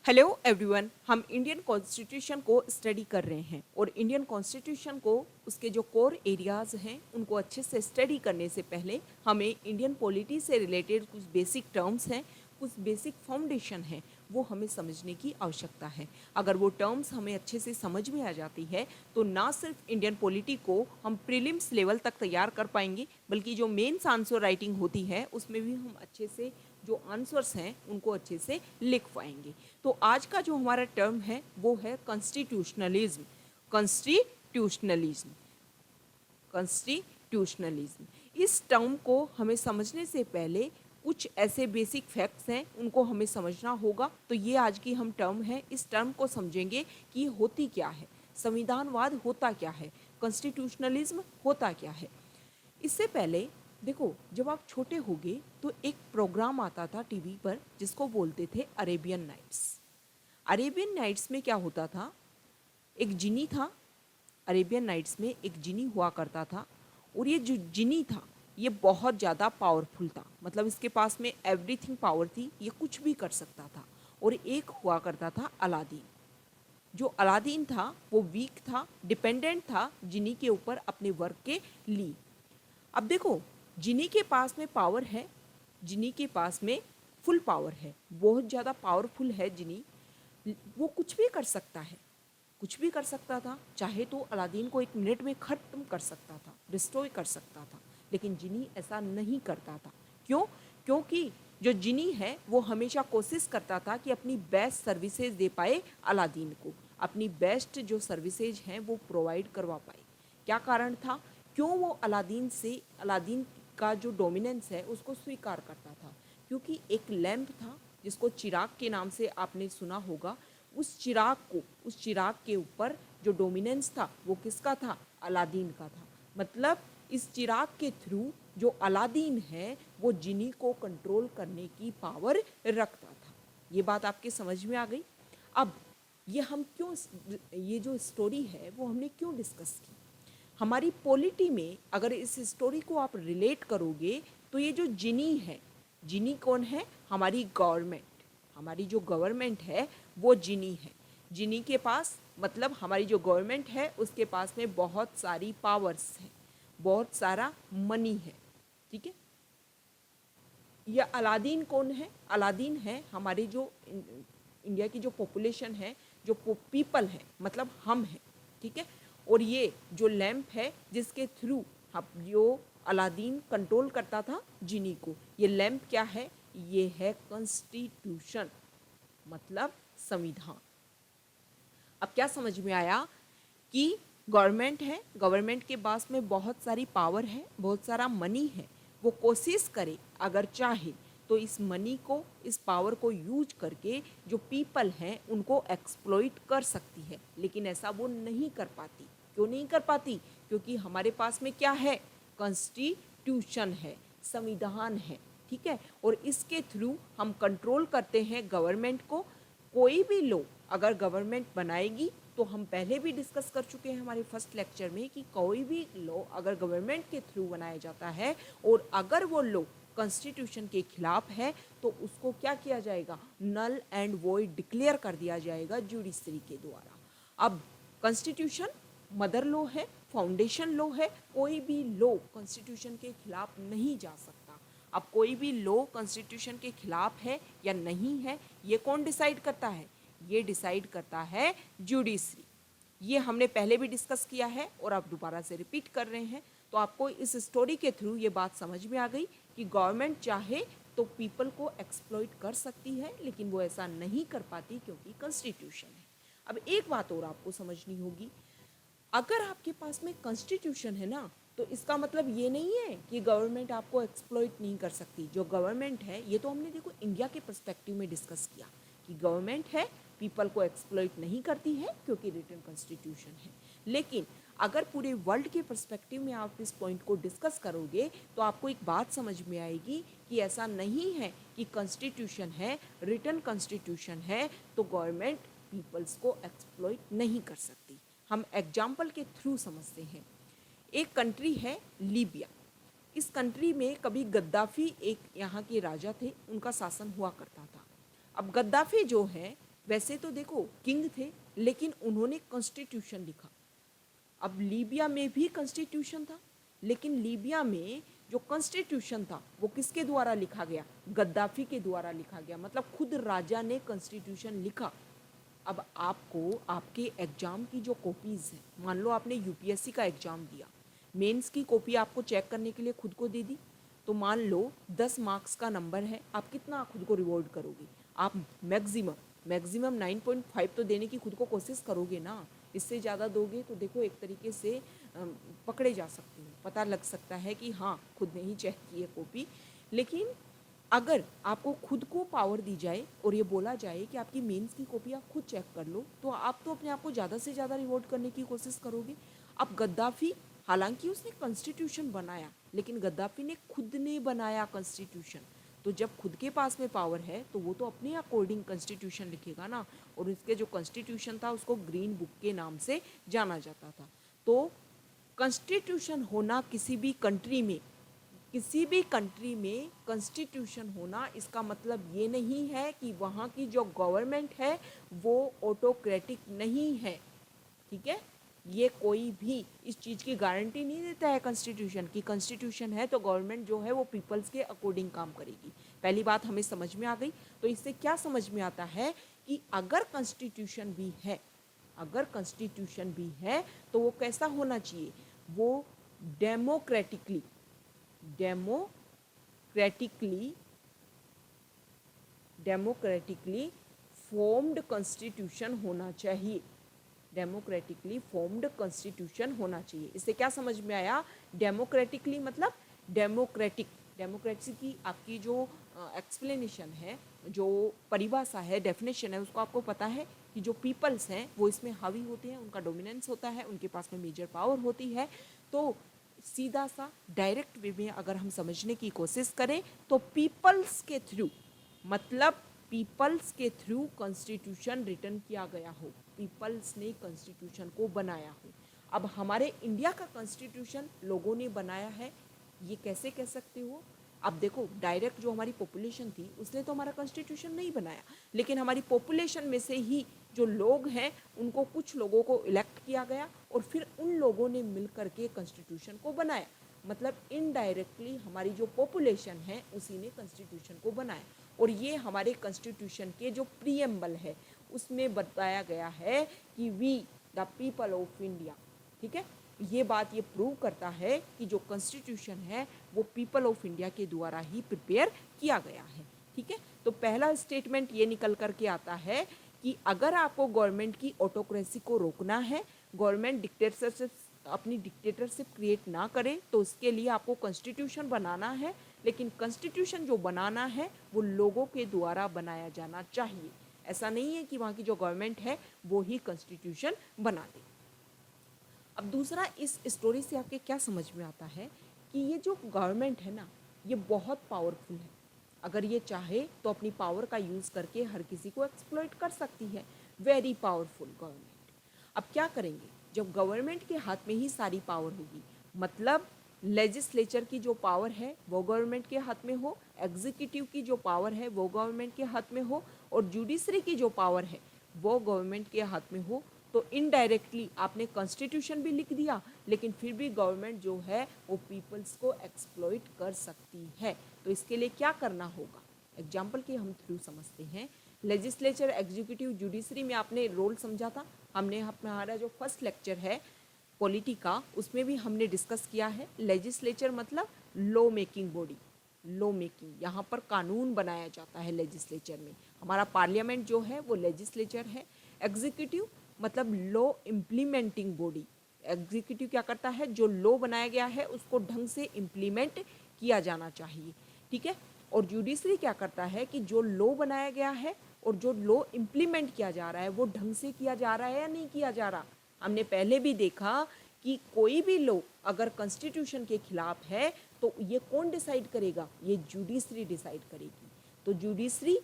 Hello everyone, हम Indian constitution को study कर रहे हैं और इंडियन कॉन्स्टिट्यूशन को उसके जो कोर एरियाज़ हैं उनको अच्छे से स्टडी करने से पहले हमें इंडियन पॉलिटी से रिलेटेड कुछ बेसिक टर्म्स हैं, कुछ बेसिक फाउंडेशन हैं, वो हमें समझने की आवश्यकता है। अगर वो टर्म्स हमें अच्छे से समझ में आ जाती है तो ना सिर्फ इंडियन पॉलिटी को हम प्रीलिम्स लेवल तक तैयार कर पाएंगे, बल्कि जो मेंस आंसर राइटिंग होती है उसमें भी हम अच्छे से जो आंसर्स हैं उनको अच्छे से लिख पाएंगे। तो आज का जो हमारा टर्म है वो है कॉन्स्टिट्यूशनलिज्म। कॉन्स्टिट्यूशनलिज्म कॉन्स्टिट्यूशनलिज्म इस टर्म को हमें समझने से पहले कुछ ऐसे बेसिक फैक्ट्स हैं उनको हमें समझना होगा। तो ये आज की हम टर्म है, इस टर्म को समझेंगे कि ये होती क्या है, संविधानवाद होता क्या है, कॉन्स्टिट्यूशनलिज्म होता क्या है। इससे पहले देखो, जब आप छोटे होगे तो एक प्रोग्राम आता था टीवी पर जिसको बोलते थे अरेबियन नाइट्स। अरेबियन नाइट्स में क्या होता था, एक जिनी था। अरेबियन नाइट्स में एक जिनी हुआ करता था और ये जो जिनी था ये बहुत ज़्यादा पावरफुल था, मतलब इसके पास में एवरीथिंग पावर थी, ये कुछ भी कर सकता था। और एक हुआ करता था अलादीन। जो अलादीन था वो वीक था, डिपेंडेंट था जिनी के ऊपर अपने वर्क के लिए। अब देखो, जिनी के पास में पावर है, जिनी के पास में फुल पावर है, बहुत ज़्यादा पावरफुल है जिनी। वो कुछ भी कर सकता है, कुछ भी कर सकता था। चाहे तो अलादीन को एक मिनट में ख़त्म कर सकता था, डिस्ट्रॉय कर सकता था, लेकिन जिनी ऐसा नहीं करता था। क्यों? क्योंकि जो जिनी है वो हमेशा कोशिश करता था कि अपनी बेस्ट सर्विसेज दे पाए अलादीन को, अपनी बेस्ट जो सर्विसेज हैं वो प्रोवाइड करवा पाए। क्या कारण था? क्यों वो अलादीन का जो डोमिनेंस है उसको स्वीकार करता था? क्योंकि एक लैंप था जिसको चिराग के नाम से आपने सुना होगा। उस चिराग के ऊपर जो डोमिनेंस था वो किसका था? अलादीन का था। मतलब इस चिराग के थ्रू जो अलादीन है वो जिनी को कंट्रोल करने की पावर रखता था। ये बात आपके समझ में आ गई? अब ये जो स्टोरी है वो हमने क्यों डिस्कस की? हमारी पॉलिटी में अगर इस स्टोरी को आप रिलेट करोगे तो ये जो जिनी है, जिनी कौन है? हमारी गवर्नमेंट। हमारी जो गवर्नमेंट है वो जिनी है। जिनी के पास, मतलब हमारी जो गवर्नमेंट है उसके पास में बहुत सारी पावर्स हैं, बहुत सारा मनी है। ठीक है। यह अलादीन कौन है? अलादीन है हमारे जो इंडिया की जो पॉपुलेशन है, जो पीपल है, मतलब हम हैं। ठीक है। और ये जो लैंप है जिसके थ्रू जो अलादीन कंट्रोल करता था जिनी को, ये लैंप क्या है? ये है कॉन्स्टिट्यूशन, मतलब संविधान। अब क्या समझ में आया कि गवर्नमेंट है, गवर्नमेंट के पास में बहुत सारी पावर है, बहुत सारा मनी है। वो कोशिश करे, अगर चाहे तो इस मनी को, इस पावर को यूज करके जो पीपल हैं उनको एक्सप्लॉइट कर सकती है, लेकिन ऐसा वो नहीं कर पाती। क्यों नहीं कर पाती? क्योंकि हमारे पास में क्या है? कॉन्स्टिट्यूशन है, संविधान है। ठीक है। और इसके थ्रू हम कंट्रोल करते हैं गवर्नमेंट को। कोई भी लॉ अगर गवर्नमेंट बनाएगी, तो हम पहले भी डिस्कस कर चुके हैं हमारे फर्स्ट लेक्चर में कि कोई भी लॉ अगर गवर्नमेंट के थ्रू बनाया जाता है और अगर वो लॉ कॉन्स्टिट्यूशन के खिलाफ है तो उसको क्या किया जाएगा? नल एंड वॉइड डिक्लेयर कर दिया जाएगा जुडिशरी के द्वारा। अब कॉन्स्टिट्यूशन मदर लॉ है, फाउंडेशन लॉ है, कोई भी लॉ कॉन्स्टिट्यूशन के खिलाफ नहीं जा सकता। अब कोई भी लॉ कॉन्स्टिट्यूशन के खिलाफ है या नहीं है, ये कौन डिसाइड करता है? ये डिसाइड करता है जुडिशरी। ये हमने पहले भी डिस्कस किया है और आप दोबारा से रिपीट कर रहे हैं। तो आपको इस स्टोरी के थ्रू ये बात समझ में आ गई कि गवर्नमेंट चाहे तो पीपल को एक्सप्लॉइट कर सकती है, लेकिन वो ऐसा नहीं कर पाती क्योंकि कॉन्स्टिट्यूशन है। अब एक बात और आपको समझनी होगी, अगर आपके पास में कॉन्स्टिट्यूशन है ना, तो इसका मतलब ये नहीं है कि गवर्नमेंट आपको एक्सप्लॉइट नहीं कर सकती। जो गवर्नमेंट है, ये तो हमने देखो इंडिया के पर्सपेक्टिव में डिस्कस किया कि गवर्नमेंट है, पीपल को एक्सप्लॉइट नहीं करती है क्योंकि रिटन कॉन्स्टिट्यूशन है। लेकिन अगर पूरे वर्ल्ड के पर्सपेक्टिव में आप इस पॉइंट को डिस्कस करोगे तो आपको एक बात समझ में आएगी कि ऐसा नहीं है कि कॉन्स्टिट्यूशन है, रिटन कॉन्स्टिट्यूशन है तो गवर्नमेंट पीपल्स को एक्सप्लॉइट नहीं कर सकती। हम एग्जाम्पल के थ्रू समझते हैं। एक कंट्री है लीबिया। इस कंट्री में कभी गद्दाफी एक यहाँ के राजा थे, उनका शासन हुआ करता था। अब गद्दाफी जो है वैसे तो देखो किंग थे, लेकिन उन्होंने कॉन्स्टिट्यूशन लिखा। अब लीबिया में भी कॉन्स्टिट्यूशन था, लेकिन लीबिया में जो कॉन्स्टिट्यूशन था वो किसके द्वारा लिखा गया? गद्दाफी के द्वारा लिखा गया। मतलब खुद राजा ने कॉन्स्टिट्यूशन लिखा। अब आपको आपके एग्जाम की जो कॉपीज़ हैं, मान लो आपने यूपीएससी का एग्जाम दिया, मेंस की कॉपी आपको चेक करने के लिए खुद को दे दी, तो मान लो 10 मार्क्स का नंबर है, आप कितना खुद को रिवॉर्ड करोगे? आप मैक्सिमम 9.5 तो देने की खुद को कोशिश करोगे ना। इससे ज़्यादा दोगे तो देखो एक तरीके से पकड़े जा सकते हो, पता लग सकता है कि हाँ खुद ने ही चेक की है कॉपी। लेकिन अगर आपको खुद को पावर दी जाए और ये बोला जाए कि आपकी मेंस की कॉपी आप खुद चेक कर लो, तो आप तो अपने आप को ज़्यादा से ज़्यादा रिवॉर्ड करने की कोशिश करोगे। अब गद्दाफी, हालांकि उसने कॉन्स्टिट्यूशन बनाया, लेकिन गद्दाफी ने खुद ने बनाया कॉन्स्टिट्यूशन। तो जब खुद के पास में पावर है तो वो तो अपने अकॉर्डिंग कॉन्स्टिट्यूशन लिखेगा ना। और उसके जो कॉन्स्टिट्यूशन था उसको ग्रीन बुक के नाम से जाना जाता था। तो कॉन्स्टिट्यूशन होना किसी भी कंट्री में कॉन्स्टिट्यूशन होना, इसका मतलब ये नहीं है कि वहाँ की जो गवर्नमेंट है वो ऑटोक्रेटिक नहीं है। ठीक है, ये कोई भी इस चीज़ की गारंटी नहीं देता है कॉन्स्टिट्यूशन की। कॉन्स्टिट्यूशन है तो गवर्नमेंट जो है वो पीपल्स के अकॉर्डिंग काम करेगी। पहली बात हमें समझ में आ गई। तो इससे क्या समझ में आता है कि अगर कॉन्स्टिट्यूशन भी है तो वो कैसा होना चाहिए? वो डेमोक्रेटिकली डेमोक्रेटिकली फॉर्म्ड कॉन्स्टिट्यूशन होना चाहिए। डेमोक्रेटिकली फॉर्म्ड कॉन्स्टिट्यूशन होना चाहिए। इससे क्या समझ में आया? डेमोक्रेटिकली मतलब डेमोक्रेसी की आपकी जो एक्सप्लेनेशन है, जो परिभाषा है, डेफिनेशन है, उसको आपको पता है कि जो पीपल्स हैं वो इसमें हावी होते हैं, उनका डोमिनेंस होता है, उनके पास में मेजर पावर होती है। तो सीधा सा डायरेक्ट वे में अगर हम समझने की कोशिश करें तो पीपल्स के थ्रू कॉन्स्टिट्यूशन रिटन किया गया हो, पीपल्स ने कॉन्स्टिट्यूशन को बनाया हो। अब हमारे इंडिया का कॉन्स्टिट्यूशन लोगों ने बनाया है, ये कैसे कह सकते हो? अब देखो डायरेक्ट जो हमारी पॉपुलेशन थी उसने तो हमारा कॉन्स्टिट्यूशन नहीं बनाया, लेकिन हमारी पॉपुलेशन में से ही जो लोग हैं उनको कुछ लोगों को इलेक्ट किया गया और फिर उन लोगों ने मिल करके कॉन्स्टिट्यूशन को बनाया। मतलब इनडायरेक्टली हमारी जो पॉपुलेशन है उसी ने कॉन्स्टिट्यूशन को बनाया। और ये हमारे कॉन्स्टिट्यूशन के जो प्रीएम्बल है उसमें बताया गया है कि we the people of India. ठीक है, ये बात ये प्रूव करता है कि जो कॉन्स्टिट्यूशन है वो पीपल ऑफ इंडिया के द्वारा ही प्रिपेयर किया गया है। ठीक है, तो पहला स्टेटमेंट ये निकल करके आता है कि अगर आपको गवर्नमेंट की ऑटोक्रेसी को रोकना है, गवर्नमेंट अपनी डिक्टेटरशिप क्रिएट ना करे, तो उसके लिए आपको कॉन्स्टिट्यूशन बनाना है। लेकिन कॉन्स्टिट्यूशन जो बनाना है वो लोगों के द्वारा बनाया जाना चाहिए। ऐसा नहीं है कि वहाँ की जो गवर्नमेंट है वो ही कॉन्स्टिट्यूशन बना दे। अब दूसरा, इस स्टोरी से आपके क्या समझ में आता है कि ये जो गवर्नमेंट है ना ये बहुत पावरफुल है। अगर ये चाहे तो अपनी पावर का यूज़ करके हर किसी को एक्सप्लॉइट कर सकती है। Very powerful government. अब क्या करेंगे जब गवर्नमेंट के हाथ में ही सारी पावर होगी? मतलब लेजिस्लेचर की जो पावर है वो गवर्नमेंट के हाथ में हो, एग्जीक्यूटिव की जो पावर है वो गवर्नमेंट के हाथ में हो, और जुडिशरी की जो पावर है वो गवर्नमेंट के हाथ में हो, तो इनडायरेक्टली आपने कॉन्स्टिट्यूशन भी लिख दिया, लेकिन फिर भी गवर्नमेंट जो है वो पीपल्स को एक्सप्लॉइट कर सकती है। तो इसके लिए क्या करना होगा? एग्जाम्पल के हम थ्रू समझते हैं। लेजिस्लेचर, एग्जीक्यूटिव, जुडिशरी में आपने रोल समझा था। हमने हमारा जो फर्स्ट लेक्चर है पॉलिटी का उसमें भी हमने डिस्कस किया है। लेजिस्लेचर मतलब law making body, law making, यहाँ पर कानून बनाया जाता है लेजिस्लेचर में। हमारा पार्लियामेंट जो है वो लेजिस्लेचर है। एग्जीक्यूटिव मतलब लॉ इम्प्लीमेंटिंग बॉडी। एग्जीक्यूटिव क्या करता है? जो लॉ बनाया गया है उसको ढंग से इम्प्लीमेंट किया जाना चाहिए। ठीक है, और जुडिशरी क्या करता है कि जो लॉ बनाया गया है और जो लॉ इम्प्लीमेंट किया जा रहा है वो ढंग से किया जा रहा है या नहीं किया जा रहा। हमने पहले भी देखा कि कोई भी लॉ अगर कॉन्स्टिट्यूशन के खिलाफ है तो ये कौन डिसाइड करेगा? ये जुडिशरी डिसाइड करेगी। तो जुडिशरी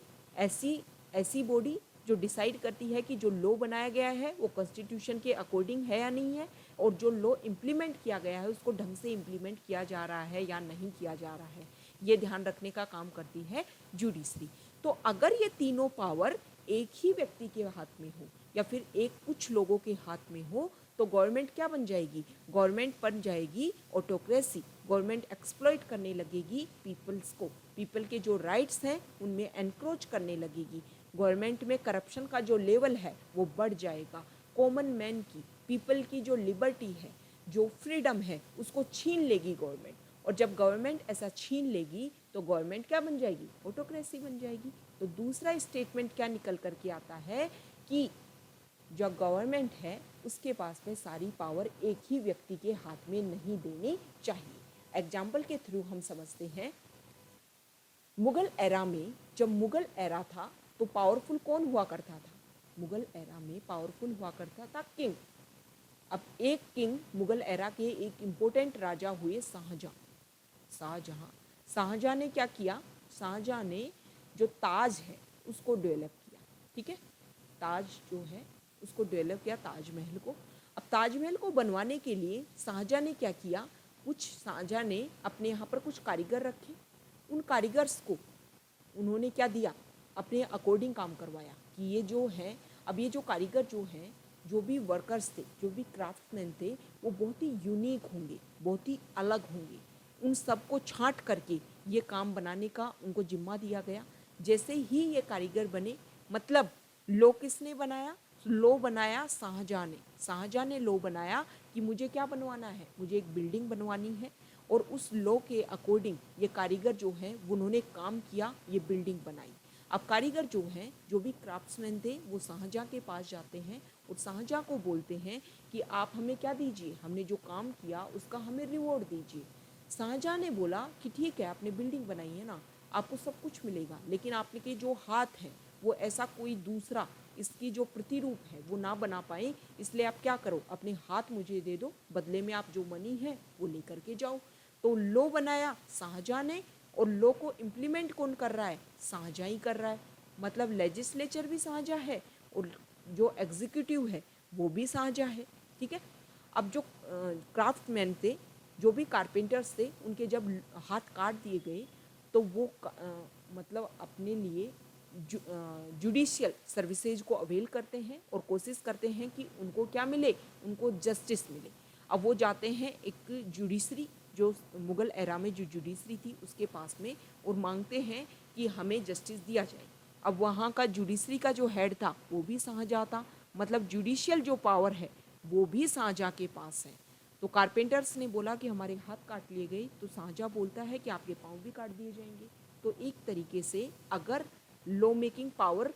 ऐसी बॉडी जो डिसाइड करती है कि जो लॉ बनाया गया है वो कॉन्स्टिट्यूशन के अकॉर्डिंग है या नहीं है, और जो लॉ इम्प्लीमेंट किया गया है उसको ढंग से इम्प्लीमेंट किया जा रहा है या नहीं किया जा रहा है। ये ध्यान रखने का काम करती है जुडिशरी। तो अगर ये तीनों पावर एक ही व्यक्ति के हाथ में हो या फिर एक कुछ लोगों के हाथ में हो तो गवर्नमेंट क्या बन जाएगी? गवर्नमेंट बन जाएगी ऑटोक्रेसी। गवर्नमेंट एक्सप्लॉइट करने लगेगी पीपल्स को, पीपल के जो राइट्स हैं उनमें एनक्रोच करने लगेगी। गवर्नमेंट में करप्शन का जो लेवल है वो बढ़ जाएगा। कॉमन मैन की, पीपल की जो लिबर्टी है, जो फ्रीडम है, उसको छीन लेगी गवर्नमेंट। और जब गवर्नमेंट ऐसा छीन लेगी तो गवर्नमेंट क्या बन जाएगी? ऑटोक्रेसी बन जाएगी। तो दूसरा स्टेटमेंट क्या निकल करके आता है कि जो गवर्नमेंट है उसके पास में सारी पावर एक ही व्यक्ति के हाथ में नहीं देनी चाहिए। एग्जाम्पल के थ्रू हम समझते हैं, मुगल एरा में, जब मुगल एरा था तो पावरफुल कौन हुआ करता था? मुगल एरा में पावरफुल हुआ करता था किंग। अब एक किंग, मुगल एरा के एक इम्पोर्टेंट राजा हुए शाहजहां। शाहजहां शाहजहां ने क्या किया? शाहजहां ने जो ताज है उसको डेवलप किया। ठीक है, ताज जो है उसको डेवलप किया, ताजमहल को। अब ताजमहल को बनवाने के लिए शाहजहां ने क्या किया? शाहजहां ने अपने यहाँ पर कुछ कारीगर रखे। उन कारीगर्स को उन्होंने क्या दिया? अपने अकॉर्डिंग काम करवाया कि ये जो है, अब ये जो कारीगर जो हैं, जो भी वर्कर्स थे, जो भी क्राफ्ट्समैन थे, वो बहुत ही यूनिक होंगे, बहुत ही अलग होंगे। उन सबको छांट करके ये काम बनाने का उनको जिम्मा दिया गया। जैसे ही ये कारीगर बने, मतलब लो किसने बनाया? लो बनाया शाहजहां ने। शाहजहां ने लो बनाया कि मुझे क्या बनवाना है? मुझे एक बिल्डिंग बनवानी है। और उस लो के अकॉर्डिंग ये कारीगर जो हैं उन्होंने काम किया, ये बिल्डिंग बनाई। अब कारीगर जो हैं, जो भी क्राफ्ट्समैन थे, वो शाहजहां के पास जाते हैं और शाहजहां को बोलते हैं कि आप हमें क्या दीजिए? हमने जो काम किया उसका हमें रिवॉर्ड दीजिए। शाहजहां ने बोला कि ठीक है, आपने बिल्डिंग बनाई है ना, आपको सब कुछ मिलेगा, लेकिन आपने के जो हाथ हैं वो ऐसा कोई दूसरा इसकी जो प्रतिरूप है वो ना बना पाए, इसलिए आप क्या करो, अपने हाथ मुझे दे दो, बदले में आप जो मनी है वो लेकर के जाओ। तो लो बनाया शाहजहां ने, और लो को इम्प्लीमेंट कौन कर रहा है? शाहजहां ही कर रहा है। मतलब लेजिस्लेचर भी शाहजहां है और जो एग्जीक्यूटिव है वो भी शाहजहां है। ठीक है, अब जो क्राफ्टमैन थे, जो भी कारपेंटर्स थे, उनके जब हाथ काट दिए गए तो वो मतलब अपने लिए जुडिशियल सर्विसेज को अवेल करते हैं और कोशिश करते हैं कि उनको क्या मिले? उनको जस्टिस मिले। अब वो जाते हैं एक जुडिशरी, जो मुगल एरा में जो जुडिशरी थी उसके पास में, और मांगते हैं कि हमें जस्टिस दिया जाए। अब वहाँ का जुडिशरी का जो हेड था वो भी शाहजहां था, मतलब जुडिशियल जो पावर है वो भी शाहजहां के पास है। तो कारपेंटर्स ने बोला कि हमारे हाथ काट लिए गए, तो शाहजहां बोलता है कि आपके पाँव भी काट दिए जाएंगे। तो एक तरीके से अगर law making power,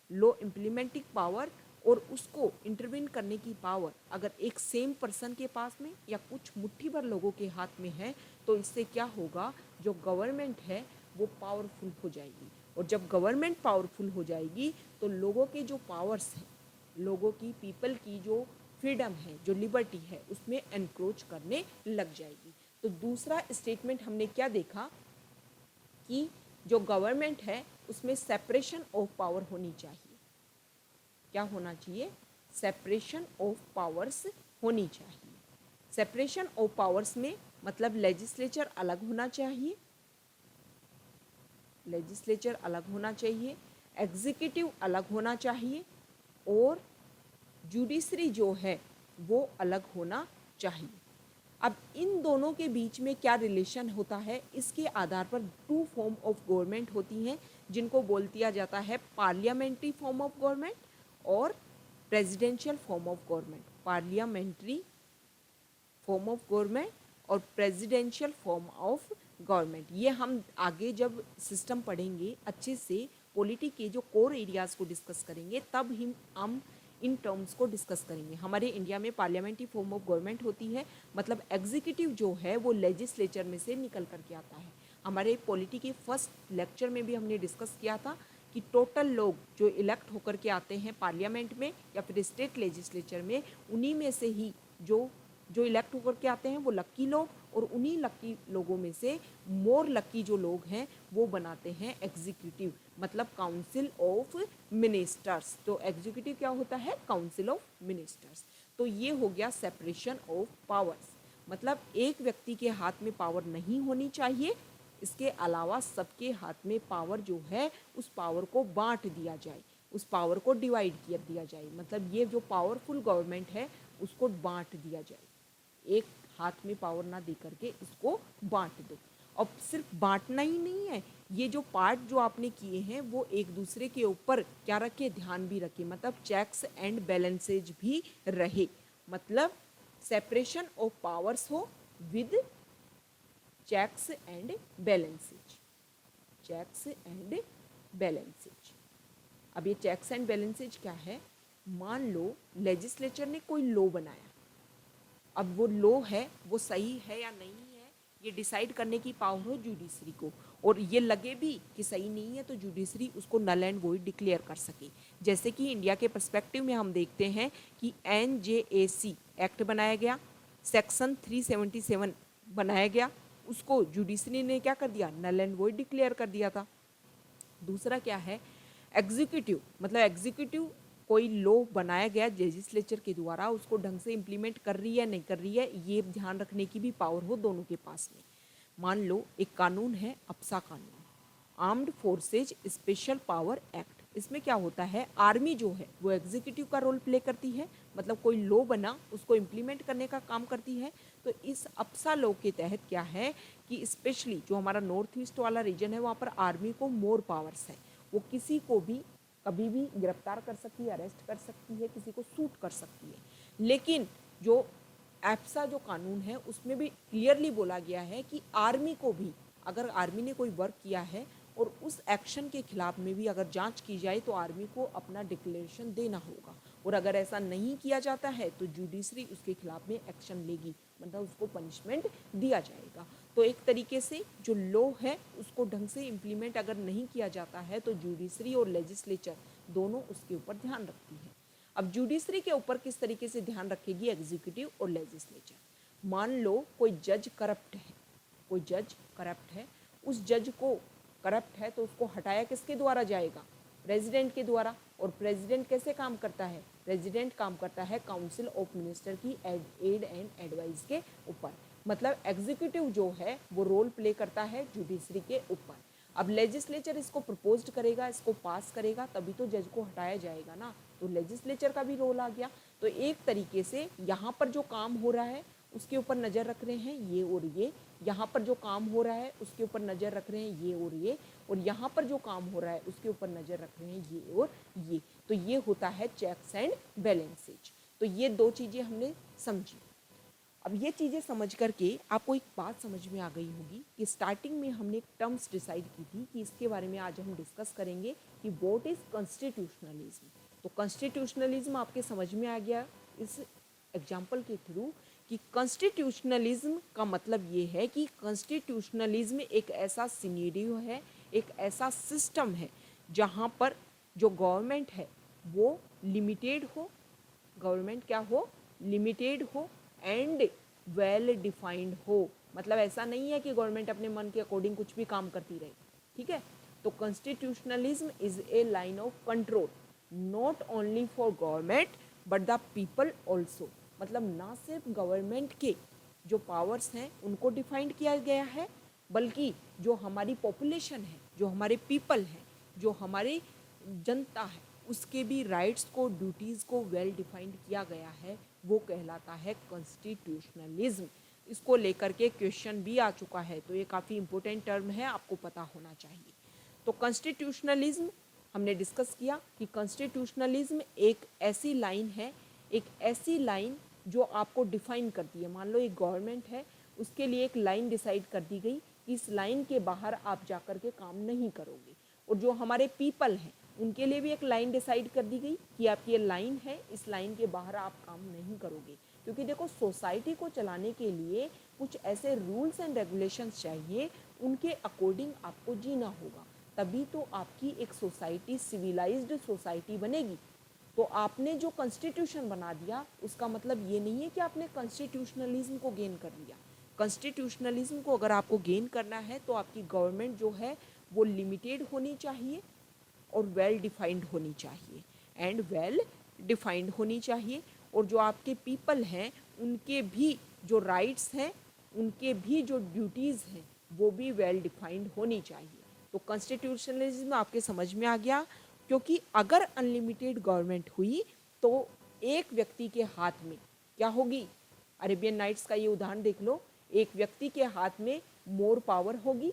law implementing power और उसको इंटरवीन करने की पावर अगर एक सेम पर्सन के पास में या कुछ मुट्ठी भर लोगों के हाथ में है, तो इससे क्या होगा? जो गवर्नमेंट है वो पावरफुल हो जाएगी। और जब गवर्नमेंट पावरफुल हो जाएगी तो लोगों के जो पावर्स हैं, लोगों की, पीपल की जो फ्रीडम है, जो लिबर्टी है, उसमें एनक्रोच करने लग जाएगी। तो दूसरा स्टेटमेंट हमने क्या देखा कि जो गवर्नमेंट है उसमें सेपरेशन ऑफ पावर होनी चाहिए। क्या होना चाहिए? सेपरेशन ऑफ पावर्स होनी चाहिए। सेपरेशन ऑफ पावर्स में मतलब लेजिस्लेचर अलग होना चाहिए, लेजिस्लेचर अलग होना चाहिए, एग्जीक्यूटिव अलग होना चाहिए, और जुडिशरी जो है वो अलग होना चाहिए। अब इन दोनों के बीच में क्या रिलेशन होता है? इसके आधार पर टू फॉर्म ऑफ गवर्नमेंट होती हैं, जिनको बोल दिया जाता है पार्लियामेंट्री फॉर्म ऑफ गवर्नमेंट और presidential form of government. Parliamentary form of government और प्रेसिडेंशियल फॉर्म ऑफ गवर्नमेंट। ये हम आगे जब सिस्टम पढ़ेंगे अच्छे से, पॉलिटी के जो कोर एरियाज़ को डिस्कस करेंगे, तब हम इन टर्म्स को डिस्कस करेंगे। हमारे इंडिया में पार्लियामेंट्री फॉर्म ऑफ गवर्नमेंट होती है, मतलब एग्जीक्यूटिव जो है वो लेजिस्लेचर में से निकल करके आता है। हमारे पॉलिटी के फर्स्ट लेक्चर में भी हमने डिस्कस किया था कि टोटल लोग जो इलेक्ट होकर के आते हैं पार्लियामेंट में या फिर स्टेट लेजिस्लेचर में, उन्हीं में से ही जो इलेक्ट होकर के आते हैं वो लक्की लोग, और उन्हीं लक्की लोगों में से मोर लक्की जो लोग हैं वो बनाते हैं एग्जीक्यूटिव, मतलब काउंसिल ऑफ मिनिस्टर्स। तो एग्जीक्यूटिव क्या होता है? Council of ministers. तो ये हो गया सेपरेशन ऑफ पावर्स, मतलब एक व्यक्ति के हाथ में पावर नहीं होनी चाहिए, इसके अलावा सबके हाथ में पावर जो है उस पावर को बांट दिया जाए, उस पावर को डिवाइड किया दिया जाए, मतलब ये जो पावरफुल गवर्नमेंट है उसको बांट दिया जाए, एक हाथ में पावर ना दे करके इसको बांट दो। अब सिर्फ बांटना ही नहीं है, ये जो पार्ट जो आपने किए हैं वो एक दूसरे के ऊपर क्या रखे, ध्यान भी रखे, मतलब चेक्स एंड बैलेंसेज भी रहे, मतलब सेपरेशन ऑफ पावर्स हो with checks and balances, checks and balances. अब ये चेक्स एंड बैलेंसेज क्या है, मान लो लेजिस्लेचर ने कोई लॉ बनाया, अब वो लॉ है वो सही है या नहीं है ये डिसाइड करने की पावर हो जुडिशरी को, और ये लगे भी कि सही नहीं है तो जुडिशरी उसको नल एंड वॉइड डिक्लेयर कर सके। जैसे कि इंडिया के पर्सपेक्टिव में हम देखते हैं कि NJAC एक्ट बनाया गया, सेक्शन 377 बनाया गया, उसको जुडिशरी ने क्या कर दिया, नल एंड वॉइड डिक्लेयर कर दिया था। दूसरा क्या है, एग्जीक्यूटिव, मतलब एग्जीक्यूटिव कोई लॉ बनाया गया लेजिस्लेचर के द्वारा, उसको ढंग से इम्प्लीमेंट कर रही है नहीं कर रही है ये ध्यान रखने की भी पावर हो दोनों के पास में। मान लो एक कानून है अप्सा कानून, armed forces special power act, इसमें क्या होता है, आर्मी जो है वो एग्जीक्यूटिव का रोल प्ले करती है, मतलब कोई लॉ बना उसको इम्प्लीमेंट करने का काम करती है। तो इस अप्सा लॉ के तहत क्या है कि स्पेशली जो हमारा नॉर्थ ईस्ट वाला रीजन है वहाँ पर आर्मी को मोर पावर्स है, वो किसी को भी कभी भी गिरफ्तार कर सकती है, अरेस्ट कर सकती है, किसी को सूट कर सकती है। लेकिन जो एप्सा जो कानून है उसमें भी क्लियरली बोला गया है कि आर्मी को भी, अगर आर्मी ने कोई वर्क किया है और उस एक्शन के खिलाफ में भी अगर जांच की जाए तो आर्मी को अपना डिक्लेरेशन देना होगा, और अगर ऐसा नहीं किया जाता है तो जुडिशरी उसके खिलाफ में एक्शन लेगी, मतलब उसको पनिशमेंट दिया जाएगा। तो एक तरीके से जो लॉ है उसको ढंग से इम्प्लीमेंट अगर नहीं किया जाता है तो जुडिशरी और लेजिस्लेचर दोनों उसके ऊपर ध्यान रखती है। अब जुडिशरी के ऊपर किस तरीके से ध्यान रखेगी एग्जीक्यूटिव और लेजिस्लेचर, मान लो कोई जज करप्ट है, कोई जज करप्ट है, उस जज को करप्ट है तो उसको हटाया किसके द्वारा जाएगा, प्रेसिडेंट के द्वारा। और प्रेसिडेंट कैसे काम करता है, प्रेसिडेंट काम करता है काउंसिल ऑफ मिनिस्टर की एड एंड एडवाइस के ऊपर, मतलब एग्जीक्यूटिव जो है वो रोल प्ले करता है जुडिशरी के ऊपर। अब लेजिस्लेचर इसको प्रपोज्ड करेगा, इसको पास करेगा, तभी तो जज को हटाया जाएगा ना, तो लेजिस्लेचर का भी रोल आ गया। तो एक तरीके से यहाँ पर जो काम हो रहा है उसके ऊपर नज़र रख रहे हैं ये और ये, यहाँ पर जो काम हो रहा है उसके ऊपर नज़र रख रहे हैं ये और ये, और यहाँ पर जो काम हो रहा है उसके ऊपर नज़र रख रहे हैं ये और ये। तो ये होता है चेक्स एंड बैलेंसेज। तो ये दो चीज़ें हमने समझी। अब ये चीज़ें समझ करके आपको एक बात समझ में आ गई होगी कि स्टार्टिंग में हमने एक टर्म्स डिसाइड की थी कि इसके बारे में आज हम डिस्कस करेंगे कि व्हाट इज़ कॉन्स्टिट्यूशनलिज्म। तो कॉन्स्टिट्यूशनलिज्म आपके समझ में आ गया इस एग्जाम्पल के थ्रू कि कॉन्स्टिट्यूशनलिज्म का मतलब ये है कि कॉन्स्टिट्यूशनलिज्म एक ऐसा सिनेरियो है, एक ऐसा सिस्टम है जहाँ पर जो गवर्नमेंट है वो लिमिटेड हो, गवर्नमेंट क्या हो, लिमिटेड हो एंड वेल डिफाइंड हो। मतलब ऐसा नहीं है कि गवर्नमेंट अपने मन के अकॉर्डिंग कुछ भी काम करती रहे, ठीक है। तो constitutionalism is a line of control not only for government but the people also, मतलब ना सिर्फ गवर्नमेंट के जो पावर्स हैं उनको डिफाइंड किया गया है, बल्कि जो हमारी पॉपुलेशन है, जो हमारे पीपल हैं, जो हमारी जनता है, उसके भी राइट्स को, ड्यूटीज़ को वेल डिफाइंड किया गया है, वो कहलाता है कॉन्स्टिट्यूशनलिज्म। इसको लेकर के क्वेश्चन भी आ चुका है, तो ये काफ़ी इंपॉर्टेंट टर्म है, आपको पता होना चाहिए। तो कॉन्स्टिट्यूशनलिज्म हमने डिस्कस किया कि कॉन्स्टिट्यूशनलिज्म एक ऐसी लाइन है, एक ऐसी लाइन जो आपको डिफाइन करती है। मान लो एक गवर्नमेंट है, उसके लिए एक लाइन डिसाइड कर दी गई कि इस लाइन के बाहर आप जा कर के काम नहीं करोगे, और जो हमारे पीपल हैं उनके लिए भी एक लाइन डिसाइड कर दी गई कि आपकी ये लाइन है, इस लाइन के बाहर आप काम नहीं करोगे। क्योंकि देखो सोसाइटी को चलाने के लिए कुछ ऐसे रूल्स एंड रेगुलेशंस चाहिए, उनके अकॉर्डिंग आपको जीना होगा, तभी तो आपकी एक सोसाइटी सिविलाइज्ड सोसाइटी बनेगी। तो आपने जो कॉन्स्टिट्यूशन बना दिया उसका मतलब ये नहीं है कि आपने कॉन्स्टिट्यूशनलिज्म को गेन कर लिया। कॉन्स्टिट्यूशनलिज्म को अगर आपको गेन करना है तो आपकी गवर्नमेंट जो है वो लिमिटेड होनी चाहिए और वेल डिफाइंड होनी चाहिए, एंड वेल डिफाइंड होनी चाहिए, और जो आपके पीपल हैं उनके भी जो राइट्स हैं, उनके भी जो ड्यूटीज़ हैं वो भी वेल डिफाइंड होनी चाहिए। तो कॉन्स्टिट्यूशनलिज्म आपके समझ में आ गया। क्योंकि अगर अनलिमिटेड गवर्नमेंट हुई तो एक व्यक्ति के हाथ में क्या होगी, अरेबियन नाइट्स का ये उदाहरण देख लो, एक व्यक्ति के हाथ में मोर पावर होगी।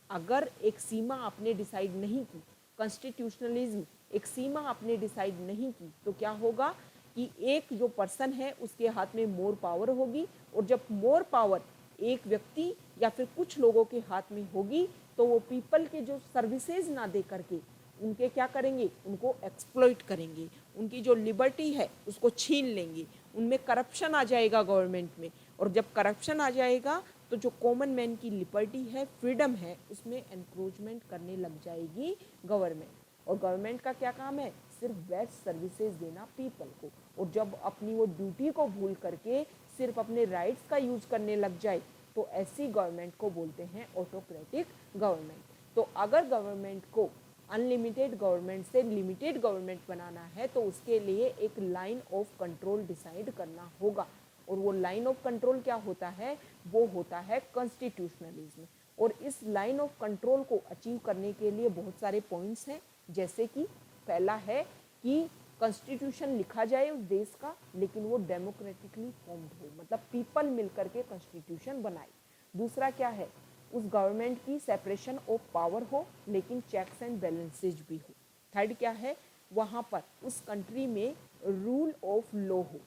अगर एक सीमा आपने डिसाइड नहीं की, कॉन्स्टिट्यूशनलिज्म एक सीमा आपने डिसाइड नहीं की, तो क्या होगा कि एक जो पर्सन है उसके हाथ में मोर पावर होगी, और जब मोर पावर एक व्यक्ति या फिर कुछ लोगों के हाथ में होगी तो वो पीपल के जो सर्विसेज ना दे करके उनके क्या करेंगे, उनको एक्सप्लॉइट करेंगे, उनकी जो लिबर्टी है उसको छीन लेंगे, उनमें करप्शन आ जाएगा गवर्नमेंट में, और जब करप्शन आ जाएगा तो जो कॉमन मैन की लिबर्टी है, फ्रीडम है, उसमें एनक्रोचमेंट करने लग जाएगी गवर्नमेंट। और गवर्नमेंट का क्या काम है, सिर्फ बेस्ट सर्विसेज देना पीपल को, और जब अपनी वो ड्यूटी को भूल करके सिर्फ अपने राइट्स का यूज करने लग जाए तो ऐसी गवर्नमेंट को बोलते हैं ऑटोक्रेटिक गवर्नमेंट। तो अगर गवर्नमेंट को अनलिमिटेड गवर्नमेंट से लिमिटेड गवर्नमेंट बनाना है तो उसके लिए एक लाइन ऑफ कंट्रोल डिसाइड करना होगा, और वो लाइन ऑफ कंट्रोल क्या होता है, वो होता है कॉन्स्टिट्यूशनलिज्म। और इस लाइन ऑफ कंट्रोल को अचीव करने के लिए बहुत सारे पॉइंट्स हैं, जैसे कि पहला है कि कॉन्स्टिट्यूशन लिखा जाए उस देश का, लेकिन वो डेमोक्रेटिकली फॉर्म्ड हो, मतलब पीपल मिलकर के कॉन्स्टिट्यूशन बनाए। दूसरा क्या है, उस गवर्नमेंट की सेपरेशन ऑफ पावर हो, लेकिन चेक्स एंड बैलेंसेज भी हो। थर्ड क्या है, वहाँ पर उस कंट्री में रूल ऑफ लॉ हो,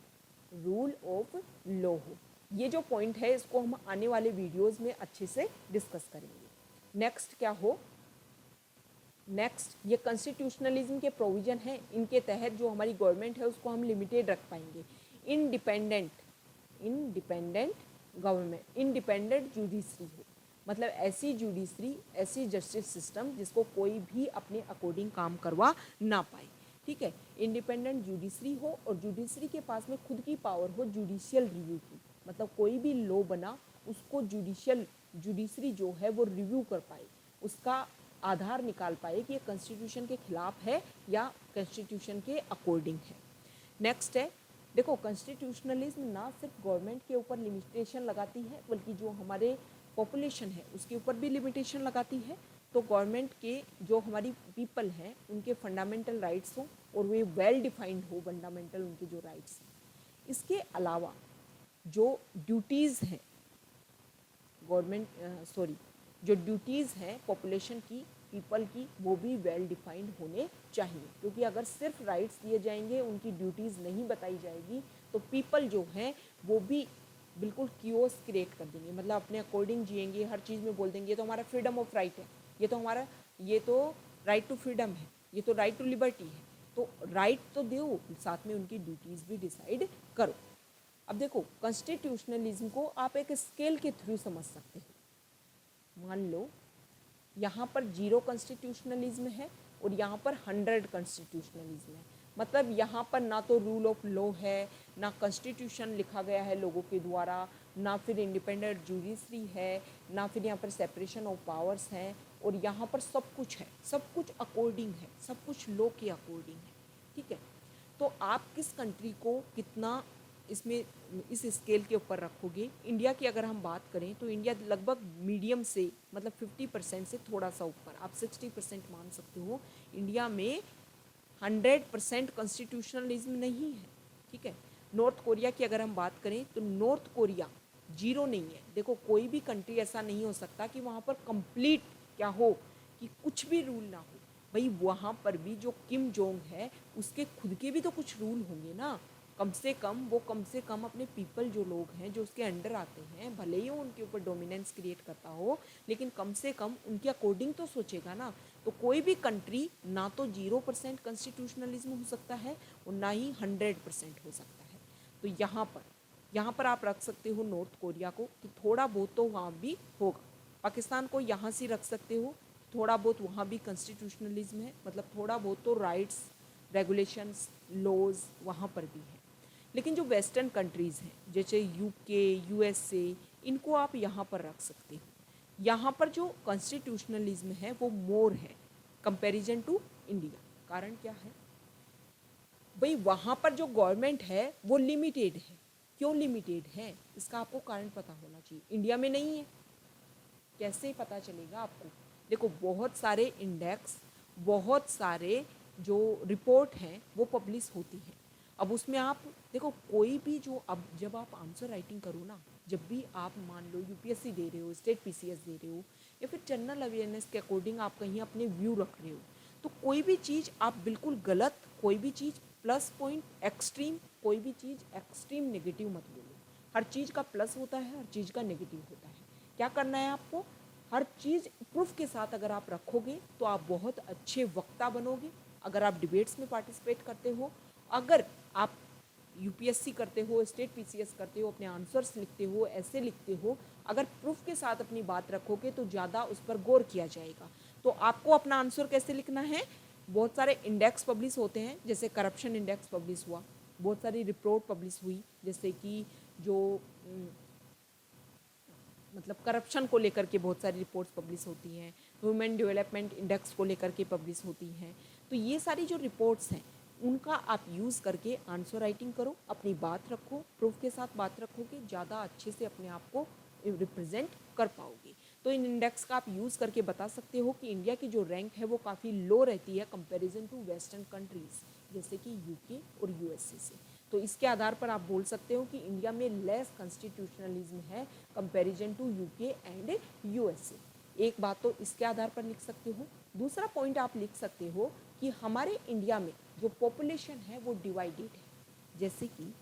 रूल ऑफ लॉ हो। ये जो पॉइंट है इसको हम आने वाले वीडियोस में अच्छे से डिस्कस करेंगे। नेक्स्ट क्या हो, नेक्स्ट ये कॉन्स्टिट्यूशनलिज्म के प्रोविजन हैं, इनके तहत जो हमारी गवर्नमेंट है उसको हम लिमिटेड रख पाएंगे। Independent independent government, independent judiciary हो, मतलब ऐसी जुडिशरी, ऐसी जस्टिस सिस्टम जिसको कोई भी अपने अकॉर्डिंग काम करवा ना पाए। ठीक है, इंडिपेंडेंट जुडिशरी हो, और जुडिशरी के पास में खुद की पावर हो जुडिशियल रिव्यू की, मतलब कोई भी लॉ बना उसको जुडिशरी जो है वो रिव्यू कर पाए, उसका आधार निकाल पाए कि ये कॉन्स्टिट्यूशन के खिलाफ है या कॉन्स्टिट्यूशन के अकॉर्डिंग है। नेक्स्ट है, देखो कॉन्स्टिट्यूशनलिज्म ना सिर्फ गवर्नमेंट के ऊपर लिमिटेशन लगाती है, बल्कि जो हमारे पॉपुलेशन है उसके ऊपर भी लिमिटेशन लगाती है। तो गवर्नमेंट के जो हमारी पीपल हैं उनके फंडामेंटल राइट्स हों और वे वेल डिफाइंड हो फंडामेंटल उनके जो राइट्स हैं। इसके अलावा जो ड्यूटीज़ हैं जो ड्यूटीज़ हैं पॉपुलेशन की, पीपल की, वो भी वेल डिफाइंड होने चाहिए, क्योंकि अगर सिर्फ राइट्स दिए जाएंगे, उनकी ड्यूटीज़ नहीं बताई जाएगी, तो पीपल जो हैं वो भी बिल्कुल कियोस क्रिएट कर देंगे, मतलब अपने अकॉर्डिंग जिएंगे, हर चीज़ में बोल देंगे ये तो हमारा फ्रीडम ऑफ राइट है, ये तो राइट टू फ्रीडम है, ये तो राइट टू लिबर्टी है। तो राइट तो दो, साथ में उनकी ड्यूटीज़ भी डिसाइड करो। अब देखो कॉन्स्टिट्यूशनलिज्म को आप एक स्केल के थ्रू समझ सकते हो। मान लो यहाँ पर 0 कॉन्स्टिट्यूशनलिज्म है और यहाँ पर 100 कॉन्स्टिट्यूशनलिज्म है, मतलब यहाँ पर ना तो रूल ऑफ लॉ है, ना कॉन्स्टिट्यूशन लिखा गया है लोगों के द्वारा, ना फिर इंडिपेंडेंट जुडिशरी है, ना फिर यहाँ पर सेपरेशन ऑफ पावर्स हैं, और यहाँ पर सब कुछ है, सब कुछ अकॉर्डिंग है, सब कुछ लॉ के अकॉर्डिंग है। ठीक है, तो आप किस कंट्री को कितना इसमें इस स्केल के ऊपर रखोगे। इंडिया की अगर हम बात करें तो इंडिया लगभग मीडियम से, मतलब 50% से थोड़ा सा ऊपर, आप 60% मान सकते हो। इंडिया में 100% कॉन्स्टिट्यूशनलिज्म नहीं है। ठीक है, नॉर्थ कोरिया की अगर हम बात करें तो नॉर्थ कोरिया 0 नहीं है। देखो कोई भी कंट्री ऐसा नहीं हो सकता कि वहाँ पर कंप्लीट क्या हो, कि कुछ भी रूल ना हो। भाई वहाँ पर भी जो किम जोंग है उसके खुद के भी तो कुछ रूल होंगे ना, कम से कम अपने पीपल जो लोग हैं जो उसके अंडर आते हैं, भले ही वो उनके ऊपर डोमिनेंस क्रिएट करता हो, लेकिन कम से कम उनके अकॉर्डिंग तो सोचेगा ना। तो कोई भी कंट्री ना तो 0% कॉन्स्टिट्यूशनलिज्म हो सकता है और ना ही 100% हो सकता है। तो यहाँ पर आप रख सकते हो नॉर्थ कोरिया को, कि थोड़ा बहुत तो वहाँ भी होगा। पाकिस्तान को यहाँ से रख सकते हो, थोड़ा बहुत वहाँ भी कॉन्स्टिट्यूशनलिज्म है, मतलब थोड़ा बहुत तो राइट्स, रेगुलेशंस, लॉज वहाँ पर भी है। लेकिन जो वेस्टर्न कंट्रीज़ हैं जैसे यूके, यूएसए, इनको आप यहाँ पर रख सकते हो। यहाँ पर जो कॉन्स्टिट्यूशनलिज्म है वो मोर है कंपैरिजन टू इंडिया। कारण क्या है भाई, वहाँ पर जो गवर्नमेंट है वो लिमिटेड है। क्यों लिमिटेड है, इसका आपको कारण पता होना चाहिए। इंडिया में नहीं है, कैसे पता चलेगा आपको। देखो बहुत सारे इंडेक्स, बहुत सारे जो रिपोर्ट हैं वो पब्लिश होती है। अब उसमें आप देखो कोई भी जो, अब जब आप आंसर राइटिंग करो ना, जब भी आप मान लो यूपीएससी दे रहे हो, स्टेट पीसीएस दे रहे हो, या फिर जनरल अवेयरनेस के अकॉर्डिंग आप कहीं अपने व्यू रख रहे हो, तो कोई भी चीज़ आप बिल्कुल गलत, कोई भी चीज़ प्लस पॉइंट एक्सट्रीम, कोई भी चीज़ एक्सट्रीम नेगेटिव मत बोलो। हर चीज़ का प्लस होता है, हर चीज़ का नेगेटिव होता है। क्या करना है आपको, हर चीज़ प्रूफ के साथ अगर आप रखोगे तो आप बहुत अच्छे वक्ता बनोगे। अगर आप डिबेट्स में पार्टिसिपेट करते हो, अगर आप यूपीएससी करते हो, स्टेट पीसीएस करते हो, अपने आंसर्स लिखते हो, ऐसे लिखते हो, अगर प्रूफ के साथ अपनी बात रखोगे तो ज़्यादा उस पर गौर किया जाएगा। तो आपको अपना आंसर कैसे लिखना है, बहुत सारे इंडेक्स पब्लिश होते हैं, जैसे करप्शन इंडेक्स पब्लिश हुआ, बहुत सारी रिपोर्ट पब्लिश हुई, जैसे कि जो मतलब करप्शन को लेकर के बहुत सारी रिपोर्ट्स पब्लिश होती हैं, ह्यूमन डेवलपमेंट इंडेक्स को लेकर के पब्लिश होती हैं। तो ये सारी जो रिपोर्ट्स हैं उनका आप यूज़ करके आंसर राइटिंग करो, अपनी बात रखो, प्रूफ के साथ बात रखोगे, ज़्यादा अच्छे से अपने आप को रिप्रेजेंट कर पाओगे। तो इन इंडेक्स का आप यूज़ करके बता सकते हो कि इंडिया की जो रैंक है वो काफ़ी लो रहती है कंपैरिजन टू वेस्टर्न कंट्रीज़, जैसे कि यूके और यूएसए से। तो इसके आधार पर आप बोल सकते हो कि इंडिया में लेस कॉन्स्टिट्यूशनलिज्म है comparison to UK and USA. एक बात तो इसके आधार पर लिख सकते हो। दूसरा पॉइंट आप लिख सकते हो कि हमारे इंडिया में जो पॉपुलेशन है वो डिवाइडेड है। जैसे कि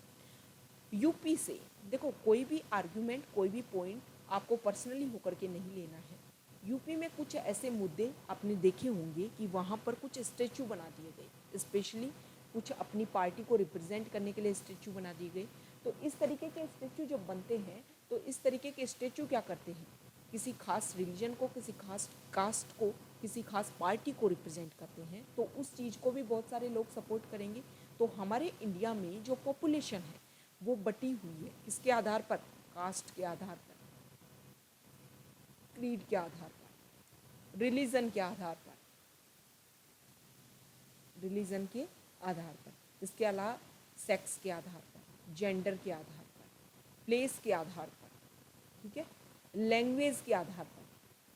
यूपी से देखो, कोई भी आर्ग्यूमेंट, कोई भी पॉइंट आपको पर्सनली होकर के नहीं लेना है। यूपी में कुछ ऐसे मुद्दे आपने देखे होंगे कि वहाँ पर कुछ स्टैचू बना दिए गए, स्पेशली कुछ अपनी पार्टी को रिप्रेजेंट करने के लिए स्टैचू बना दिए गए। तो इस तरीके के स्टैचू जब बनते हैं तो इस तरीके के स्टैचू क्या करते हैं, किसी खास रिलीजन को, किसी खास कास्ट को, किसी खास पार्टी को रिप्रेजेंट करते हैं, तो उस चीज़ को भी बहुत सारे लोग सपोर्ट करेंगे। तो हमारे इंडिया में जो पॉपुलेशन है वो बटी हुई है, किसके आधार पर, कास्ट के आधार पर, क्रीड के आधार पर, रिलीजन के आधार पर, रिलीजन के आधार पर, इसके अलावा सेक्स के आधार पर, जेंडर के आधार पर, प्लेस के आधार पर, ठीक है, लैंग्वेज के आधार पर,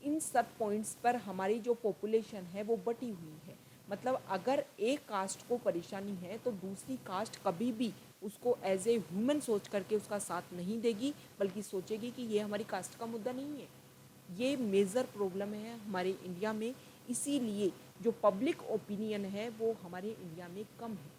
इन सब पॉइंट्स पर हमारी जो पॉपुलेशन है वो बटी हुई है। मतलब अगर एक कास्ट को परेशानी है तो दूसरी कास्ट कभी भी उसको एज ए ह्यूमन सोच करके उसका साथ नहीं देगी, बल्कि सोचेगी कि ये हमारी कास्ट का मुद्दा नहीं है। ये मेजर प्रॉब्लम है हमारे इंडिया में, इसीलिए जो पब्लिक ओपिनियन है वो हमारे इंडिया में कम है।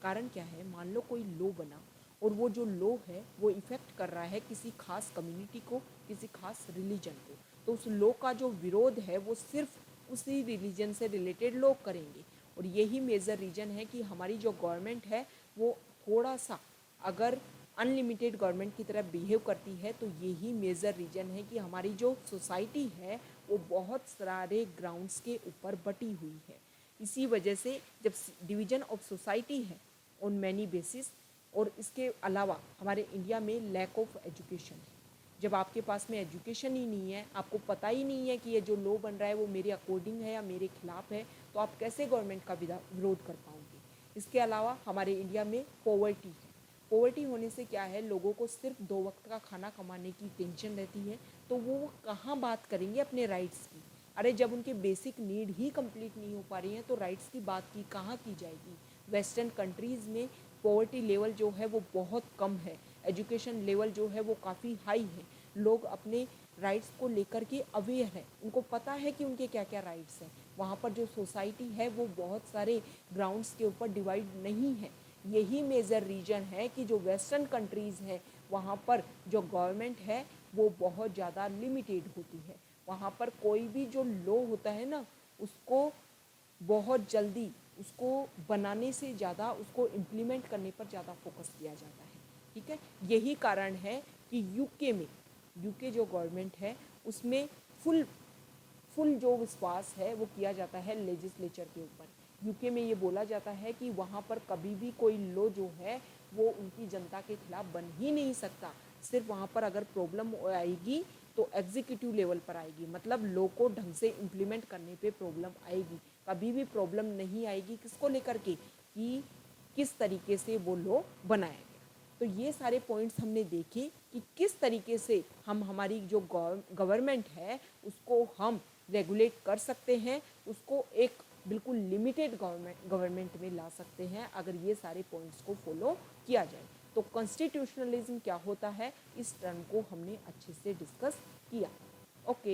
कारण क्या है, मान लो कोई लॉ बना और वो जो लॉ है वो इफ़ेक्ट कर रहा है किसी खास कम्युनिटी को, किसी खास रिलीजन को, तो उस लॉ का जो विरोध है वो सिर्फ उसी रिलीजन से रिलेटेड लोग करेंगे। और यही मेजर रीजन है कि हमारी जो गवर्नमेंट है वो थोड़ा सा अगर अनलिमिटेड गवर्नमेंट की तरह बिहेव करती है, तो यही मेजर रीजन है कि हमारी जो सोसाइटी है वो बहुत सारे ग्राउंड्स के ऊपर बटी हुई है। इसी वजह से जब डिवीजन ऑफ सोसाइटी है ऑन मैनी बेसिस, और इसके अलावा हमारे इंडिया में लैक ऑफ एजुकेशन है। जब आपके पास में एजुकेशन ही नहीं है, आपको पता ही नहीं है कि ये जो लॉ बन रहा है वो मेरे अकॉर्डिंग है या मेरे खिलाफ है, तो आप कैसे गवर्नमेंट का विरोध कर पाओगे। इसके अलावा हमारे इंडिया में पॉवर्टी है। पॉवर्टी होने से क्या है, लोगों को सिर्फ 2 वक्त का खाना कमाने की टेंशन रहती है, तो वो कहाँ बात करेंगे अपने राइट्स की। अरे जब उनके बेसिक नीड ही कंप्लीट नहीं हो पा रही हैं तो राइट्स की बात की कहाँ की जाएगी। वेस्टर्न कंट्रीज़ में पॉवर्टी लेवल जो है वो बहुत कम है, एजुकेशन लेवल जो है वो काफ़ी हाई है, लोग अपने राइट्स को लेकर के अवेयर हैं, उनको पता है कि उनके क्या क्या राइट्स हैं। वहाँ पर जो सोसाइटी है वो बहुत सारे ग्राउंड्स के ऊपर डिवाइड नहीं है। यही मेजर रीजन है कि जो वेस्टर्न कंट्रीज़ है वहाँ पर जो गवर्नमेंट है वो बहुत ज़्यादा लिमिटेड होती है। वहाँ पर कोई भी जो लॉ होता है ना, उसको बहुत जल्दी उसको बनाने से ज़्यादा उसको इम्प्लीमेंट करने पर ज़्यादा फोकस किया जाता है। ठीक है, यही कारण है कि यूके में, यूके जो गवर्नमेंट है उसमें फुल फुल जो विश्वास है वो किया जाता है लेजिस्लेचर के ऊपर। यूके में ये बोला जाता है कि वहाँ पर कभी भी कोई लॉ जो है वो उनकी जनता के खिलाफ बन ही नहीं सकता। सिर्फ वहाँ पर अगर प्रॉब्लम आएगी तो एग्जीक्यूटिव लेवल पर आएगी, मतलब लॉ को ढंग से इम्प्लीमेंट करने पे प्रॉब्लम आएगी। कभी भी प्रॉब्लम नहीं आएगी किसको लेकर के, कि किस तरीके से वो लॉ बनाया गया। तो ये सारे पॉइंट्स हमने देखे कि किस तरीके से हम हमारी जो गवर्नमेंट है उसको हम रेगुलेट कर सकते हैं, उसको एक बिल्कुल लिमिटेड गवर्नमेंट में ला सकते हैं अगर ये सारे पॉइंट्स को फॉलो किया जाए। तो कॉन्स्टिट्यूशनलिज्म क्या होता है, इस टर्म को हमने अच्छे से डिस्कस किया। ओके।